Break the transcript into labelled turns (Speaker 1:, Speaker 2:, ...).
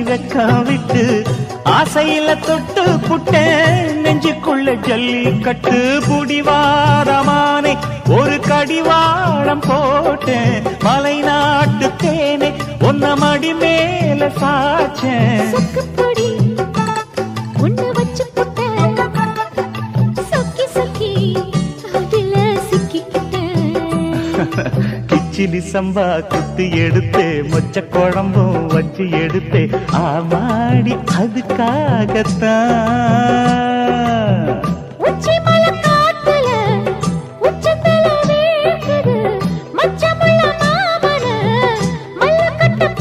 Speaker 1: வெக்கம் விட்டு ஆசையில தொட்டு புட்டேன் நெஞ்சுக்குள்ள ஜல்லிக்கட்டு புடிவாரமானே ஒரு கடிவாளம் போட்டேன் மலை நாட்டு தேனே ஒன்ன மடி மேல சாச்சேன் கிச்சிலி சம்பா குத்தி எடுத்தே மொச்ச குழம்பும் வச்சு எடுத்தே ஆமாடி அதுக்காகத்தான்